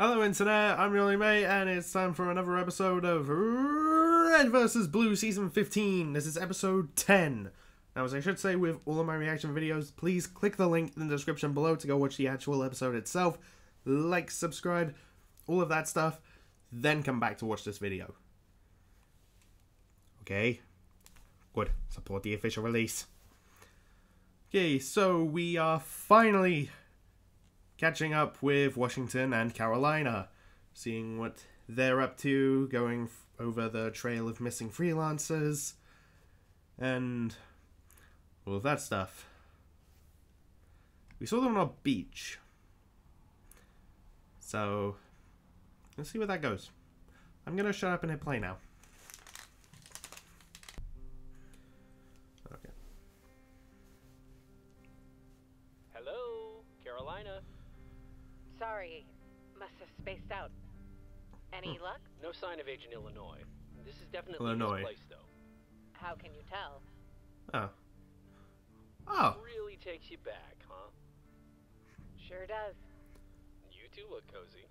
Hello Internet, I'm Yoli May, and it's time for another episode of Red vs. Blue Season 15. This is episode 10. Now, as I should say with all of my reaction videos, please click the link in the description below to go watch the actual episode itself. Like, subscribe, all of that stuff. Then come back to watch this video. Okay? Good. Support the official release. Okay, so we are finally catching up with Washington and Carolina, seeing what they're up to, going over the trail of missing freelancers, and all of that stuff. We saw them on a beach, so let's see where that goes. I'm gonna shut up and hit play now. Okay. Hello, Carolina. Sorry, must have spaced out. Any luck? No sign of Agent Illinois. This is definitely Illinois. his place, though. How can you tell? Oh. Oh. Really takes you back, huh? Sure does. You two look cozy.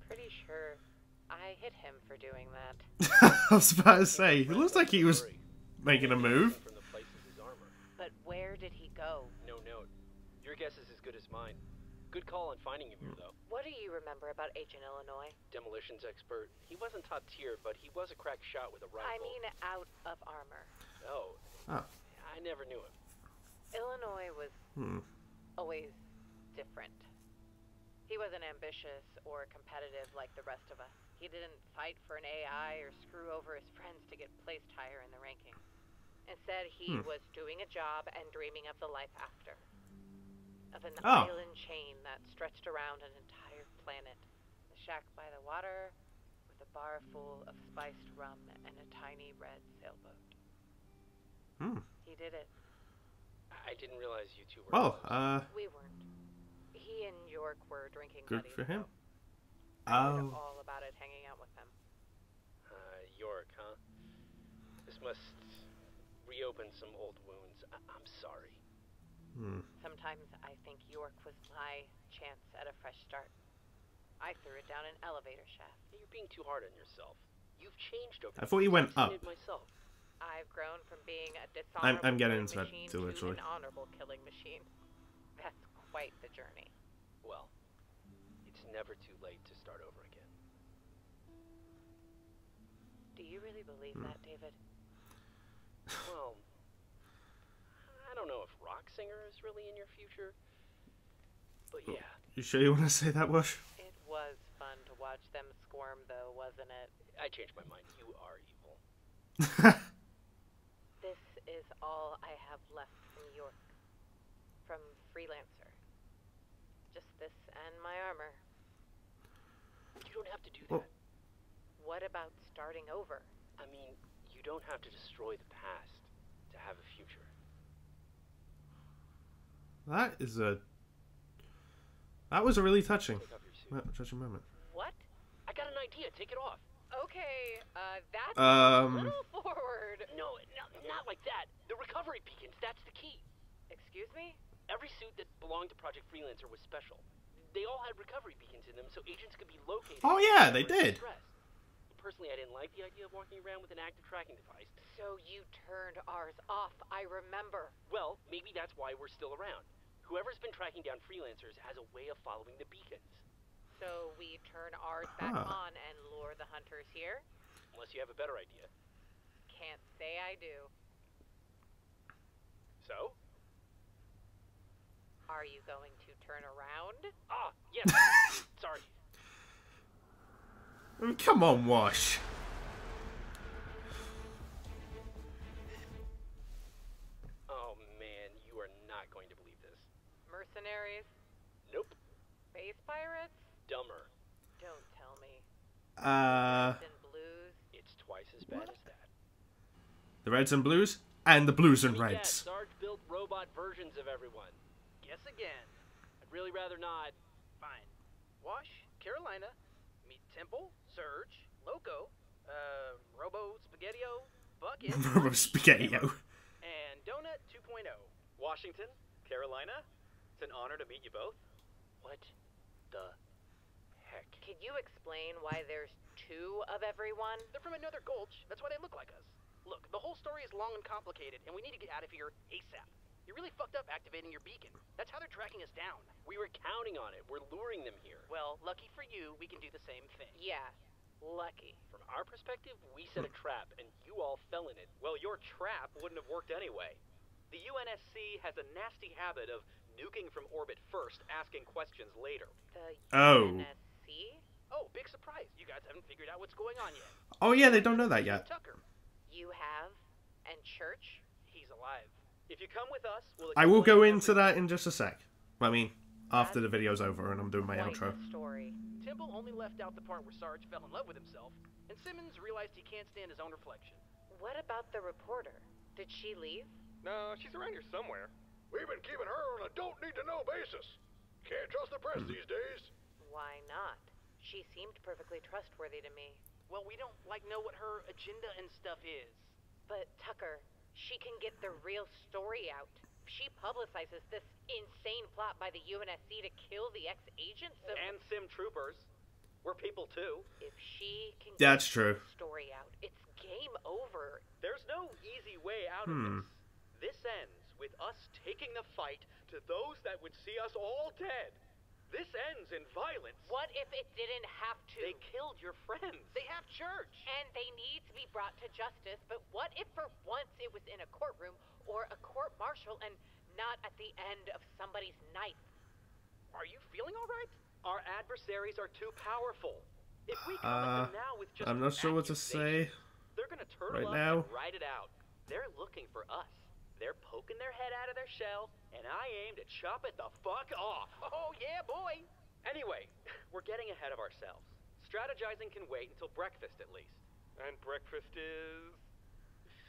Pretty sure I hit him for doing that. I was about to say, it looks like he was making a move. From the place is his armor. But where did he go? No note. Your guess is as good as mine. Good call on finding him here, though. What do you remember about Agent Illinois? Demolitions expert. He wasn't top tier, but he was a crack shot with a rifle. I mean out of armor. Oh. Oh. I never knew him. Illinois was always different. He wasn't ambitious or competitive like the rest of us. He didn't fight for an AI or screw over his friends to get placed higher in the rankings. Instead, he was doing a job and dreaming of the life after. Of an island chain that stretched around an entire planet. A shack by the water, with a bar full of spiced rum and a tiny red sailboat. He did it. I didn't realize you two were Well, close. We weren't. He and York were drinking good buddies. for him. though. I heard all about it hanging out with them. York, huh? This must reopen some old wounds. I'm sorry. Sometimes I think York was my chance at a fresh start. I threw it down an elevator shaft. You're being too hard on yourself. You've changed over I thought you went I've up. seen it myself. I've grown from being a dishonorable I'm getting killing into that machine too, to actually. an honorable killing machine. That's quite the journey. Well, it's never too late to start over again. Do you really believe that, David? Well, I don't know if rock singer is really in your future, but yeah. You sure you want to say that, Wash? It was fun to watch them squirm, though, wasn't it? I changed my mind. You are evil. This is all I have left from York. From Freelancer. Just this and my armor. You don't have to do Well- that. What about starting over? I mean, you don't have to destroy the past to have a future. That was a really touching Take off your suit. moment. What? I got an idea. Take it off. Okay, that's a little forward. No, not like that. The recovery beacons, that's the key. Excuse me? Every suit that belonged to Project Freelancer was special. They all had recovery beacons in them so agents could be located. Oh yeah, they whenever in did. distress. Personally, I didn't like the idea of walking around with an active tracking device. So you turned ours off, I remember. Well, maybe that's why we're still around. Whoever's been tracking down freelancers has a way of following the beacons. So we turn ours back on and lure the hunters here? Unless you have a better idea. Can't say I do. So? Are you going to turn around? Ah, yes. Sorry. I mean, come on, Wash. Oh man, you are not going to believe this. Mercenaries? Nope. Space pirates? Dumber. Don't tell me. The Reds and blues? It's twice as bad as that. Reds and Blues, and the Blues and Yeah, Reds. Sarge built robot versions of everyone. Guess again. I'd really rather not. Fine. Wash, Carolina, meet Temple, Surge, Loco, Robo Spaghettio, Bucket, Robo Spaghettio. and Donut 2.0. Washington, Carolina, it's an honor to meet you both. What the heck? you explain why there's two of everyone? They're from another gulch. That's why they look like us. Look, the whole story is long and complicated, and we need to get out of here ASAP. You really fucked up activating your beacon. That's how they're tracking us down. We were counting on it. We're luring them here. Well, lucky for you, we can do the same thing. Yeah, lucky. From our perspective, we set a trap, and you all fell in it. Well, your trap wouldn't have worked anyway. The UNSC has a nasty habit of nuking from orbit first, asking questions later. The Oh. UNSC? Oh, big surprise. You guys haven't figured out what's going on yet. Oh yeah, they don't know that yet. Tucker, You have? And Church? he's alive. If you come with us, we'll I will go explain into that in just a sec. I mean, after the video's over and I'm doing my Quite outro. the story. Temple only left out the part where Sarge fell in love with himself, and Simmons realized he can't stand his own reflection. What about the reporter? Did she leave? No, she's around here somewhere. We've been keeping her on a don't-need-to-know basis. Can't trust the press these days. Why not? She seemed perfectly trustworthy to me. Well, we don't, know what her agenda and stuff is. But, Tucker, she can get the real story out. She publicizes this insane plot by the UNSC to kill the ex-agents of... And sim troopers. We're people too. If she can That's get true. the story out, it's game over. There's no easy way out of this. This ends with us taking the fight to those that would see us all dead. This ends in violence. What if it didn't have to? They killed your friends. They have Church! And they need to be brought to justice, but what if for once it was in a courtroom or a court-martial and not at the end of somebody's knife? Are you feeling all right? Our adversaries are too powerful. If we come at them now with just I'm not sure what to say. they're gonna turtle right up now. and ride it out. They're looking for us. They're poking their head out of their shell, and I aim to chop it the fuck off. Oh, yeah, boy! Anyway, we're getting ahead of ourselves. Strategizing can wait until breakfast at least. And breakfast is...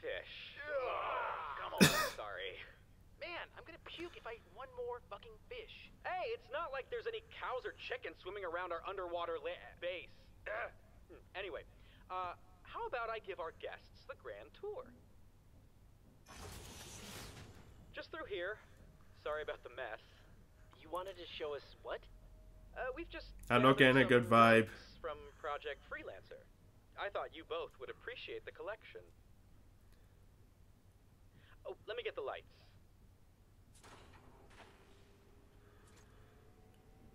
fish. Come on, sorry. Man, I'm gonna puke if I eat one more fucking fish. Hey, it's not like there's any cows or chickens swimming around our underwater base. Anyway, how about I give our guests the grand tour? Just through here. Sorry about the mess. You wanted to show us what? We've just... I'm not getting a gathered good some vibe. relics from Project Freelancer. I thought you both would appreciate the collection. Oh, let me get the lights.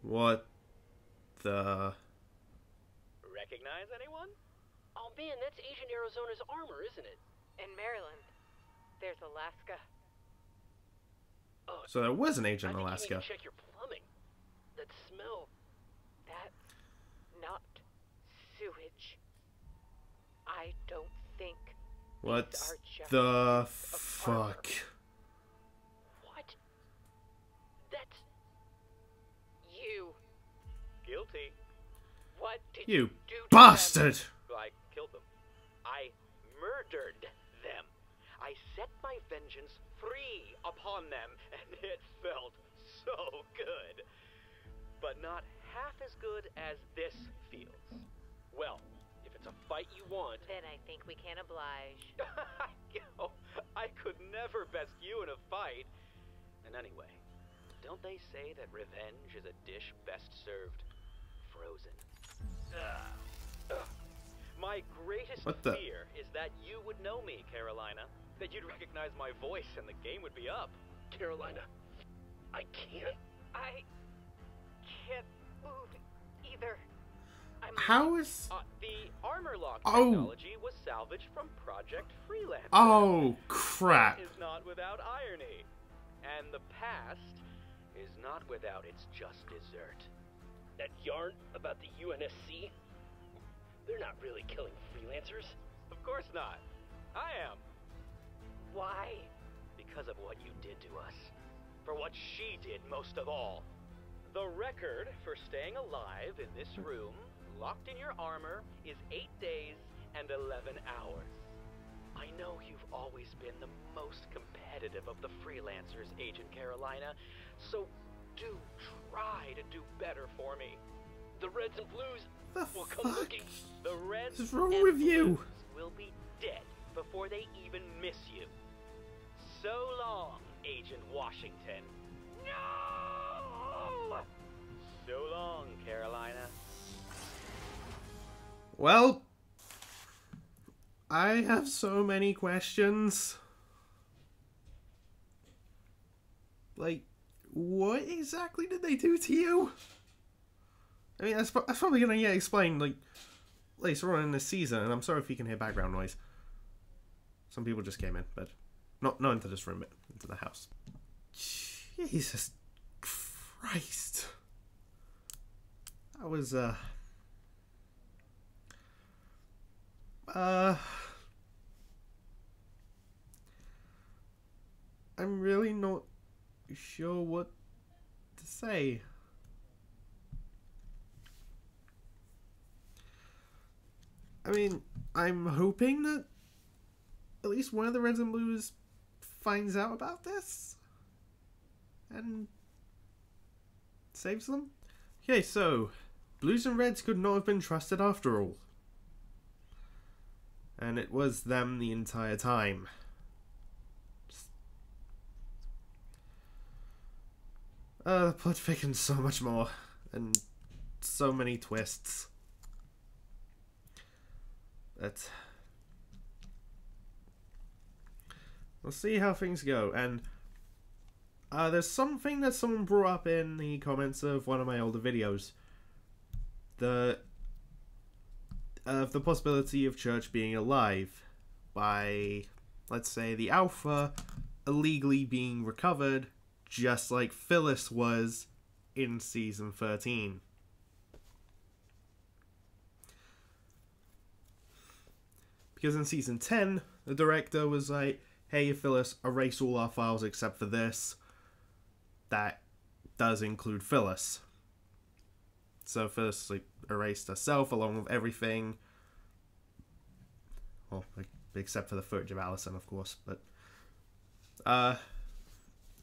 What the... Recognize anyone? Oh man, that's Agent Arizona's armor, isn't it? In Maryland, there's Alaska. So there was an agent in I think Alaska. you need to check your plumbing. That smell. That's not sewage. I don't think What these are just the fuck? What? That's... you. Guilty. What did You do to bastard! I killed them. I murdered them. I set my vengeance free upon them, and it felt so good. But not half as good as this feels. Well, if it's a fight you want... Then I think we can oblige. Yo, I could never best you in a fight. And anyway, don't they say that revenge is a dish best served frozen? My greatest What the- fear is that you would know me, Carolina. That you'd recognize my voice and the game would be up. Carolina, I can't. I can't move either. I'm How is... The armor lock Oh. technology was salvaged from Project Freelancer. Oh, crap. Is not without irony. And the past is not without its just dessert. That yarn about the UNSC? They're not really killing freelancers. Of course not. I am. Why? Because of what you did to us. For what she did most of all. The record for staying alive in this room, locked in your armor, is 8 days and 11 hours. I know you've always been the most competitive of the freelancers, Agent Carolina, so do try to do better for me. The Reds and Blues The will come fuck? looking. The Reds What's wrong and with you? Blues will be dead before they even miss you. So long, Agent Washington. No! So long, Carolina. Well, I have so many questions. Like, what exactly did they do to you? I mean, that's probably gonna get explained, like, later on in this season, and I'm sorry if you can hear background noise. Some people just came in, but not into this room, but into the house. Jesus Christ. That was, I'm really not sure what to say. I mean, I'm hoping that at least one of the Reds and Blues finds out about this and saves them. Okay, so Blues and Reds could not have been trusted after all. And it was them the entire time. The plot thickens so much more, and so many twists. But we'll see how things go. And there's something that someone brought up in the comments of one of my older videos. The possibility of Church being alive by, let's say, the Alpha illegally being recovered, just like Phyllis was in season 13. Because in season 10, the director was like, hey, Phyllis, erase all our files except for this. That does include Phyllis. So Phyllis like, erased herself along with everything. Well, except for the footage of Allison, of course. But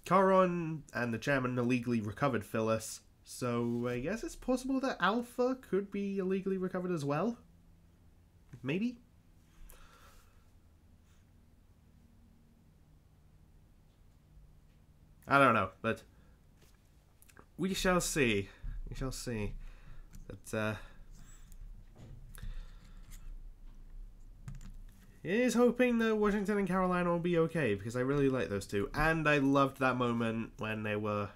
Charon and the chairman illegally recovered Phyllis. So I guess it's possible that Alpha could be illegally recovered as well? Maybe? I don't know, but we shall see. We shall see. But, here's hoping that Washington and Carolina will be okay, because I really like those two. And I loved that moment when they were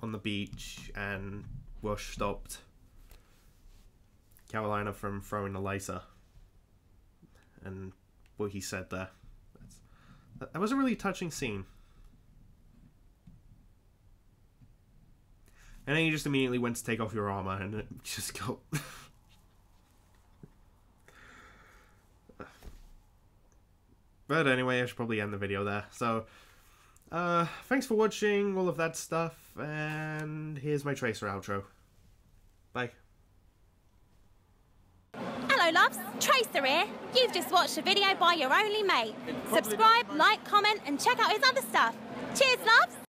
on the beach and Wash stopped Carolina from throwing the laser. And what he said there. That was a really touching scene. And then you just immediately went to take off your armor and it just got... But anyway, I should probably end the video there. So, thanks for watching all of that stuff, and here's my Tracer outro. Bye. Hello loves, Tracer here. You've just watched a video by your only mate. Subscribe, like, comment and check out his other stuff. Cheers loves!